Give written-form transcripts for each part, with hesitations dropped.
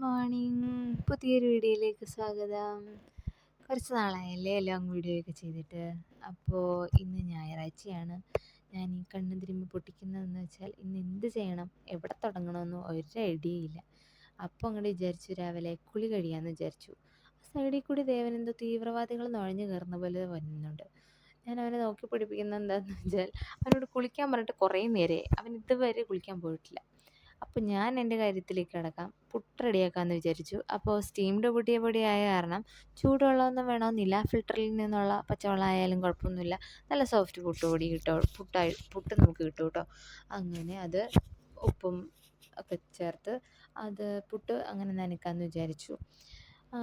Morning. പുതിയൊരു വീഡിയോയിലേക്ക് സ്വാഗതം. കുറച്ച് നാളായല്ലേ ലോങ് വീഡിയോ ഒക്കെ ചെയ്തിട്ട്. അപ്പോൾ ഇന്ന് ഞായറാഴ്ചയാണ്. ഞാൻ ഈ കണ്ണ് തിരുമ്മി പൊട്ടിക്കുന്നതെന്ന് വെച്ചാൽ ഇന്ന് എന്ത് ചെയ്യണം, എവിടെ തുടങ്ങണമെന്ന് ഒരു ഐഡിയയില്ല. അപ്പോൾ അങ്ങോട്ട് വിചാരിച്ചു, രാവിലെ കുളി കഴിയാമെന്ന് വിചാരിച്ചു. സൈഡിൽ കൂടി ദേവനെന്തോ തീവ്രവാദികൾ നുഴഞ്ഞു കയറുന്ന പോലെ വരുന്നുണ്ട്. ഞാൻ അവനെ നോക്കി പഠിപ്പിക്കുന്നത് എന്താണെന്ന് വെച്ചാൽ, അവനോട് കുളിക്കാൻ പറഞ്ഞിട്ട് കുറേ നേരെ അവൻ ഇതുവരെ കുളിക്കാൻ പോയിട്ടില്ല. അപ്പോൾ ഞാൻ എൻ്റെ കാര്യത്തിലേക്ക് കിടക്കാം, പുട്ട് റെഡിയാക്കാമെന്ന് വിചാരിച്ചു. അപ്പോൾ സ്റ്റീംഡ് പുട്ടിയ പൊടി ആയ കാരണം ചൂടുവെള്ളമൊന്നും വേണമെന്നില്ല, ഫിൽറ്ററിൽ നിന്നുള്ള പച്ചവെള്ളം ആയാലും കുഴപ്പമൊന്നുമില്ല. നല്ല സോഫ്റ്റ് പൊടി കിട്ടും, പുട്ട് നമുക്ക് കിട്ടും കേട്ടോ. അങ്ങനെ അത് ഉപ്പും ഒക്കെ ചേർത്ത് അത് പുട്ട് അങ്ങനെ നനയ്ക്കാമെന്ന് വിചാരിച്ചു.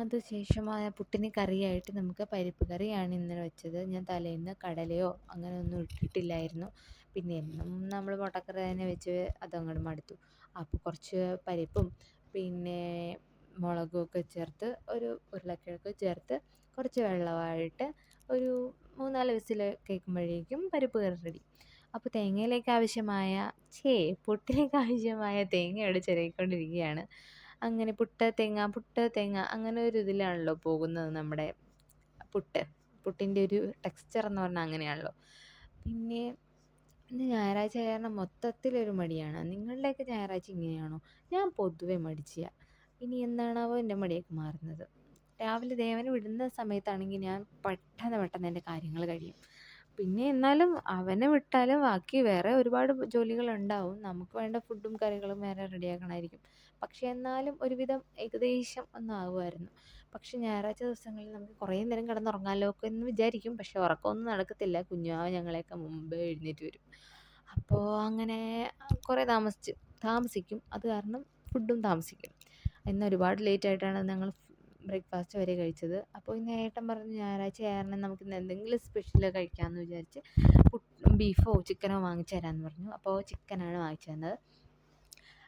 അത് ശേഷം ആ പുട്ടിന് കറിയായിട്ട് നമുക്ക് പരിപ്പ് കറിയാണ് ഇന്നലെ വെച്ചത്. ഞാൻ തലേന്ന് കടലയോ അങ്ങനെ ഒന്നും ഇട്ടിട്ടില്ലായിരുന്നു. പിന്നെ എന്നും നമ്മൾ മുട്ടക്കറി തന്നെ വെച്ച് അതങ്ങോട്ട് മടുത്തു. അപ്പോൾ കുറച്ച് പരിപ്പും പിന്നെ മുളകും ഒക്കെ ചേർത്ത് ഒരു ഉരുളക്കിഴങ്ങ് ചേർത്ത് കുറച്ച് വെള്ളമായിട്ട് ഒരു 3-4 വിസിൽ കേൾക്കുമ്പോഴേക്കും പരിപ്പ് കറി റെഡി. അപ്പോൾ പുട്ടിലേക്ക് ആവശ്യമായ തേങ്ങ അവിടെ ചിരകിക്കൊണ്ടിരിക്കുകയാണ്. അങ്ങനെ പുട്ട് തേങ്ങ അങ്ങനെ ഒരു ഇതിലാണല്ലോ പോകുന്നത് നമ്മുടെ പുട്ടിൻ്റെ ഒരു ടെക്സ്ചർ എന്ന് പറഞ്ഞാൽ അങ്ങനെയാണല്ലോ. പിന്നെ ഇന്ന് ഞായറാഴ്ച കാരണം മൊത്തത്തിലൊരു മടിയാണ്. നിങ്ങളുടെയൊക്കെ ഞായറാഴ്ച ഇങ്ങനെയാണോ? ഞാൻ പൊതുവെ മടിച്ചിയാണ്. ഇനി എന്നാണാവോ എൻ്റെ മടിയൊക്കെ മാറുന്നത്. രാവിലെ ദേവനെ വിടുന്ന സമയത്താണെങ്കിൽ ഞാൻ പെട്ടെന്ന് എൻ്റെ കാര്യങ്ങൾ കഴിയും. പിന്നെ എന്നാലും അവനെ വിട്ടാലും ബാക്കി വേറെ ഒരുപാട് ജോലികളുണ്ടാവും. നമുക്ക് വേണ്ട ഫുഡും കറികളും വേറെ റെഡിയാക്കണമായിരിക്കും. പക്ഷേ എന്നാലും ഒരുവിധം ഏകദേശം ഒന്നാകുമായിരുന്നു. പക്ഷേ ഞായറാഴ്ച ദിവസങ്ങളിൽ നമുക്ക് കുറേ നേരം കിടന്നുറങ്ങാമല്ലോ ഒക്കെ എന്ന് വിചാരിക്കും. പക്ഷേ ഉറക്കമൊന്നും നടക്കത്തില്ല. കുഞ്ഞാവ ഞങ്ങളെയൊക്കെ മുമ്പേ എഴുന്നേറ്റ് വരും. അപ്പോൾ അങ്ങനെ കുറേ താമസിക്കും. അത് കാരണം ഫുഡും താമസിക്കും. ഇന്ന് ഒരുപാട് ലേറ്റായിട്ടാണ് ഞങ്ങൾ ബ്രേക്ക്ഫാസ്റ്റ് വരെ കഴിച്ചത്. അപ്പോൾ ഇന്ന് ഏട്ടൻ പറഞ്ഞു, ഞായറാഴ്ച കാരണം നമുക്കിന്ന് എന്തെങ്കിലും സ്പെഷ്യൽ കഴിക്കാമെന്ന് വിചാരിച്ച് ബീഫോ ചിക്കനോ വാങ്ങിച്ചു തരാമെന്ന് പറഞ്ഞു. അപ്പോൾ ചിക്കനാണ് വാങ്ങിച്ചു തന്നത്.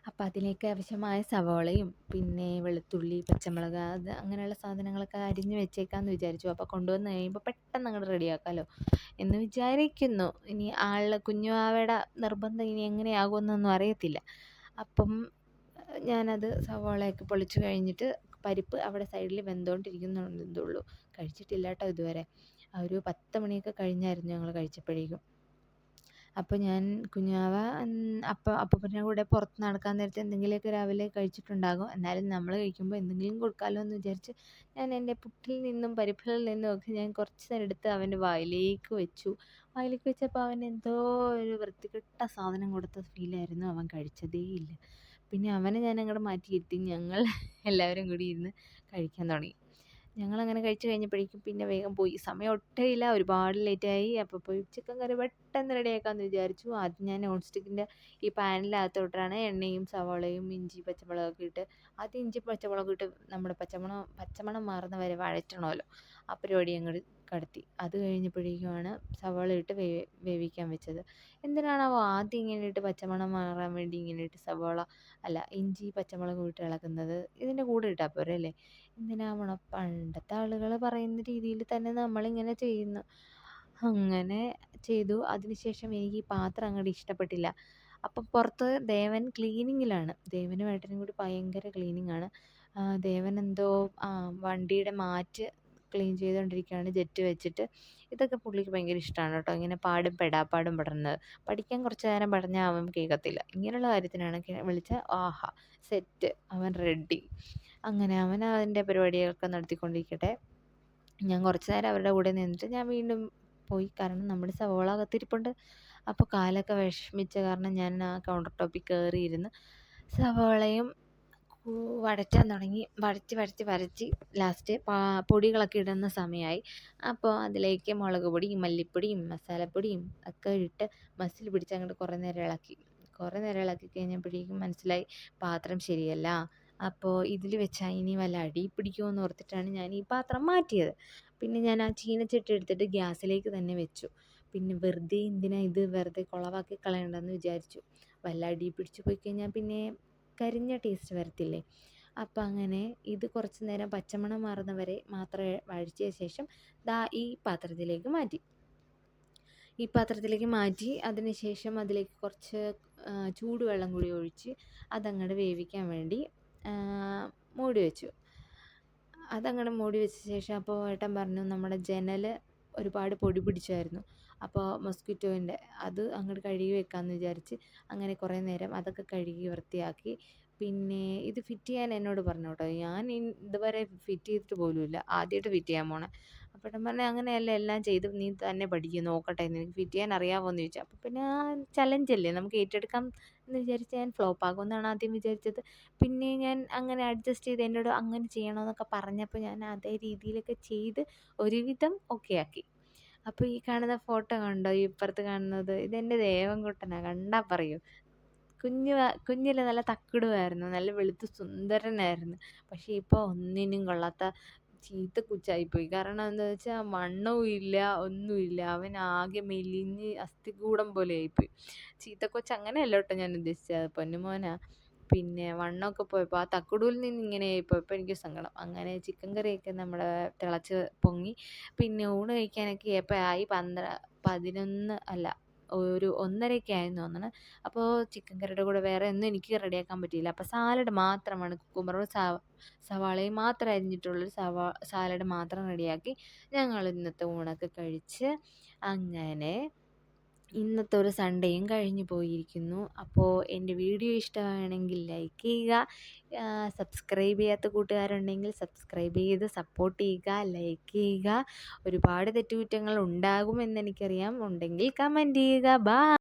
അപ്പോൾ അതിലേക്ക് ആവശ്യമായ സവാളയും പിന്നെ വെളുത്തുള്ളി, പച്ചമുളക് അങ്ങനെയുള്ള സാധനങ്ങളൊക്കെ അരിഞ്ഞ് വെച്ചേക്കാമെന്ന് വിചാരിച്ചു. അപ്പോൾ കൊണ്ടുവന്ന് കഴിയുമ്പോൾ പെട്ടെന്ന് അങ്ങോട്ട് റെഡിയാക്കാമല്ലോ എന്ന് വിചാരിക്കുന്നു. ഇനി കുഞ്ഞുവാവയുടെ നിർബന്ധം ഇനി എങ്ങനെയാകുമെന്നൊന്നും അറിയത്തില്ല. അപ്പം ഞാനത് സവാളയൊക്കെ പൊളിച്ച് കഴിഞ്ഞിട്ട് പരിപ്പ് അവിടെ സൈഡിൽ വെന്തുകൊണ്ടിരിക്കുന്നുള്ളൂ. കഴിച്ചിട്ടില്ല കേട്ടോ ഇതുവരെ. ഒരു 10 മണിയൊക്കെ കഴിഞ്ഞായിരുന്നു ഞങ്ങൾ കഴിച്ചപ്പോഴേക്കും. അപ്പോൾ ഞാൻ കുഞ്ഞാവ അപ്പൂപ്പൻ്റെ കൂടെ പുറത്ത് നടക്കാൻ നേരത്ത് എന്തെങ്കിലുമൊക്കെ രാവിലെ കഴിച്ചിട്ടുണ്ടാകും. എന്നാലും നമ്മൾ കഴിക്കുമ്പോൾ എന്തെങ്കിലും കൊടുക്കാമല്ലോ എന്ന് വിചാരിച്ച് ഞാൻ എൻ്റെ പുട്ടിൽ നിന്നും പരിപ്പിൽ നിന്നും ഒക്കെ ഞാൻ കുറച്ച് നേരം എടുത്ത് അവൻ്റെ വായിലേക്ക് വെച്ചു. വായിലേക്ക് വെച്ചപ്പോൾ അവൻ എന്തോ ഒരു വൃത്തികെട്ട സാധനം കൊടുത്ത ഫീലായിരുന്നു. അവൻ കഴിച്ചതേയില്ല. പിന്നെ അവനെ ഞാൻ അങ്ങോട്ട് മാറ്റിയിരുത്തി ഞങ്ങൾ എല്ലാവരും കൂടി ഇരുന്ന് കഴിക്കാൻ തുടങ്ങി. ഞങ്ങളങ്ങനെ കഴിച്ച് കഴിഞ്ഞപ്പോഴേക്കും പിന്നെ വേഗം പോയി. സമയം ഒട്ടുമില്ല, ഒരുപാട് ലേറ്റായി. അപ്പോൾ പോയി ചിക്കൻ കറി പെട്ടെന്ന് റെഡിയാക്കാമെന്ന് വിചാരിച്ചു. ആദ്യം ഞാൻ നോൺ സ്റ്റിക്കിൻ്റെ ഈ പാനിനകത്തോട്ടാണ് എണ്ണയും സവാളയും ഇഞ്ചി പച്ചമുളകൊക്കെ ഇട്ട് ആദ്യം ഇഞ്ചി പച്ചമുളക് ഇട്ട് നമ്മുടെ പച്ചമണം മാറുന്ന വരെ വഴറ്റണമല്ലോ. ആ പരിപാടി അങ്ങോട്ട് കടത്തി. അത് കഴിഞ്ഞപ്പോഴേക്കുമാണ് സവാള ഇട്ട് വേവിക്കാൻ വെച്ചത്. എന്തിനാണാവോ ആദ്യം ഇങ്ങനെ ഇട്ട് പച്ചമണം മാറാൻ വേണ്ടി ഇങ്ങനെ ഇട്ട് ഇഞ്ചി പച്ചമുളകും ഇട്ട് ഇളക്കുന്നത്. ഇതിൻ്റെ കൂടെ ഇട്ടാൽ പോരെ അല്ലേ? എന്തിനാവണം? പണ്ടത്തെ ആളുകൾ പറയുന്ന രീതിയിൽ തന്നെ നമ്മളിങ്ങനെ ചെയ്യുന്നു. അങ്ങനെ ചെയ്തു. അതിനുശേഷം എനിക്ക് ഈ പാത്രം അങ്ങോട്ട് ഇഷ്ടപ്പെട്ടില്ല. അപ്പം പുറത്ത് ദേവൻ ക്ലീനിങ്ങിലാണ്. ദേവനും ഏട്ടനും കൂടി ഭയങ്കര ക്ലീനിങ്ങാണ്. ദേവൻ എന്തോ വണ്ടിയുടെ മാറ്റ് ക്ലീൻ ചെയ്തുകൊണ്ടിരിക്കുകയാണ് ജെറ്റ് വെച്ചിട്ട്. ഇതൊക്കെ പുള്ളിക്ക് ഭയങ്കര ഇഷ്ടമാണ് കേട്ടോ. ഇങ്ങനെ പെടാപ്പാടും പെടുന്നത്. പഠിക്കാൻ കുറച്ച് നേരം പറഞ്ഞാൽ അവൻ കേൾക്കത്തില്ല. ഇങ്ങനെയുള്ള കാര്യത്തിനാണ് വിളിച്ചാൽ ആഹാ സെറ്റ്, അവൻ റെഡി. അങ്ങനെ അവൻ അതിൻ്റെ പരിപാടികളൊക്കെ നടത്തിക്കൊണ്ടിരിക്കട്ടെ. ഞാൻ കുറച്ച് നേരം അവരുടെ കൂടെ നിന്നിട്ട് ഞാൻ വീണ്ടും പോയി. കാരണം നമ്മുടെ സവോള അകത്തിരിപ്പുണ്ട്. അപ്പോൾ കാലൊക്കെ വിഷമിച്ച കാരണം ഞാൻ ആ കൗണ്ടർ ടോപ്പിൽ കയറിയിരുന്ന് സവോളയും വഴറ്റാൻ തുടങ്ങി. വരച്ച് ലാസ്റ്റ് പൊടികളൊക്കെ ഇടുന്ന സമയമായി. അപ്പോൾ അതിലേക്ക് മുളക് പൊടിയും മല്ലിപ്പൊടിയും മസാലപ്പൊടിയും ഒക്കെ ഇട്ട് മസിൽ പിടിച്ച് അങ്ങോട്ട് കുറേ നേരം ഇളക്കി കഴിഞ്ഞപ്പോഴേക്കും മനസ്സിലായി പാത്രം ശരിയല്ല. അപ്പോൾ ഇതിൽ വെച്ചാൽ ഇനി വല്ല അടി പിടിക്കുമോ എന്ന് ഓർത്തിട്ടാണ് ഞാൻ ഈ പാത്രം മാറ്റിയത്. പിന്നെ ഞാൻ ആ ചീനച്ചട്ടി എടുത്തിട്ട് ഗ്യാസിലേക്ക് തന്നെ വെച്ചു. പിന്നെ വെറുതെ കുളവാക്കി കളയണ്ടെന്ന് വിചാരിച്ചു. വല്ല അടി പിടിച്ച് പോയി കഴിഞ്ഞാൽ പിന്നെ കരിഞ്ഞ ടേസ്റ്റ് വരത്തില്ലേ. അപ്പം അങ്ങനെ ഇത് കുറച്ച് നേരം പച്ചമണം മാറുന്നവരെ മാത്രം വഴറ്റിയ ശേഷം ഈ പാത്രത്തിലേക്ക് മാറ്റി. അതിന് ശേഷം അതിലേക്ക് കുറച്ച് ചൂടുവെള്ളം കൂടി ഒഴിച്ച് അതങ്ങോട്ട് വേവിക്കാൻ വേണ്ടി മൂടി വെച്ചു. അതങ്ങനെ മൂടി വെച്ച ശേഷം അപ്പോൾ ഏട്ടൻ പറഞ്ഞു നമ്മുടെ ജനൽ ഒരുപാട് പൊടി പിടിച്ചായിരുന്നു. അപ്പോൾ മൊസ്കിറ്റോൻ്റെ അത് അങ്ങോട്ട് കഴുകി വെക്കാമെന്ന് വിചാരിച്ച് അങ്ങനെ കുറേ നേരം അതൊക്കെ കഴുകി വൃത്തിയാക്കി. പിന്നെ ഇത് ഫിറ്റ് ചെയ്യാൻ എന്നോട് പറഞ്ഞു കേട്ടോ. ഞാൻ ഇതുവരെ ഫിറ്റ് ചെയ്തിട്ട് പോലുമില്ല, ആദ്യമായിട്ട് ഫിറ്റ് ചെയ്യാൻ പോണേ. അപ്പോൾ ഏട്ടൻ പറഞ്ഞു അങ്ങനെയല്ല, എല്ലാം ചെയ്ത് നീ തന്നെ പഠിക്കും, നോക്കട്ടെ നിനക്ക് ഫിറ്റ് ചെയ്യാൻ അറിയാമോ എന്ന് ചോദിച്ചു. അപ്പോൾ പിന്നെ ആ ചലഞ്ചല്ലേ, നമുക്ക് ഏറ്റെടുക്കാം എന്ന് വിചാരിച്ച് ഞാൻ ഫ്ലോപ്പ് ആകുമെന്നാണ് ആദ്യം വിചാരിച്ചത്. പിന്നെ ഞാൻ അങ്ങനെ അഡ്ജസ്റ്റ് ചെയ്ത് എന്നോട് അങ്ങനെ ചെയ്യണമെന്നൊക്കെ പറഞ്ഞപ്പോൾ ഞാൻ അതേ രീതിയിലൊക്കെ ചെയ്ത് ഒരുവിധം ഓക്കെ ആക്കി. അപ്പോൾ ഈ കാണുന്ന ഫോട്ടോ കണ്ടോ, ഈ ഇപ്പുറത്ത് കാണുന്നത് ഇതെൻ്റെ ദേവൻകുട്ടനാ, കണ്ടാൽ പറയൂ. കുഞ്ഞിൽ നല്ല തക്കിടുമായിരുന്നു, നല്ല വെളുത്ത് സുന്ദരനായിരുന്നു. പക്ഷേ ഇപ്പോൾ ഒന്നിനും കൊള്ളാത്ത ചീത്ത കുച്ചായിപ്പോയി. കാരണം എന്താ വെച്ചാൽ വണ്ണവും ഇല്ല, ഒന്നുമില്ല. അവൻ ആകെ മെലിഞ്ഞ് അസ്ഥികൂടം പോലെ ആയിപ്പോയി. ചീത്ത കൊച്ച് അങ്ങനെയല്ല കേട്ടോ ഞാൻ ഉദ്ദേശിച്ചത്, പൊന്നുമോനാ. പിന്നെ വണ്ണമൊക്കെ പോയപ്പോൾ ആ തക്കുടുവിൽ നിന്ന് ഇങ്ങനെ ആയിപ്പോയപ്പോൾ എനിക്ക് സങ്കടം. അങ്ങനെ ചിക്കൻ കറിയൊക്കെ നമ്മുടെ തിളച്ച് പൊങ്ങി. പിന്നെ ഊണ് കഴിക്കാനൊക്കെ എപ്പോൾ ആയി 11 അല്ല, ഒരു 1:30 ആയെന്ന് തോന്നണ്. അപ്പോൾ ചിക്കൻ കറിയുടെ കൂടെ വേറെ ഒന്നും എനിക്ക് റെഡിയാക്കാൻ പറ്റിയില്ല. അപ്പോൾ സാലഡ് മാത്രമാണ്, കുക്കുമ്പറും സവാളയും മാത്രം അരിഞ്ഞിട്ടുള്ളൊരു സാലഡ് മാത്രം റെഡിയാക്കി ഞങ്ങൾ ഇന്നത്തെ ഊണൊക്കെ കഴിച്ച് അങ്ങനെ ഇന്നത്തെ ഒരു സൺഡേയും കഴിഞ്ഞു പോയിരിക്കുന്നു. അപ്പോൾ എൻ്റെ വീഡിയോ ഇഷ്ടമാണെങ്കിൽ ലൈക്ക് ചെയ്യുക, സബ്സ്ക്രൈബ് ചെയ്യാത്ത കൂട്ടുകാരുണ്ടെങ്കിൽ സബ്സ്ക്രൈബ് ചെയ്ത് സപ്പോർട്ട് ചെയ്യുക, ലൈക്ക് ചെയ്യുക. ഒരുപാട് തെറ്റുകുറ്റങ്ങൾ ഉണ്ടാകുമെന്ന് എനിക്കറിയാം, ഉണ്ടെങ്കിൽ കമൻറ്റ് ചെയ്യുക. ബൈ.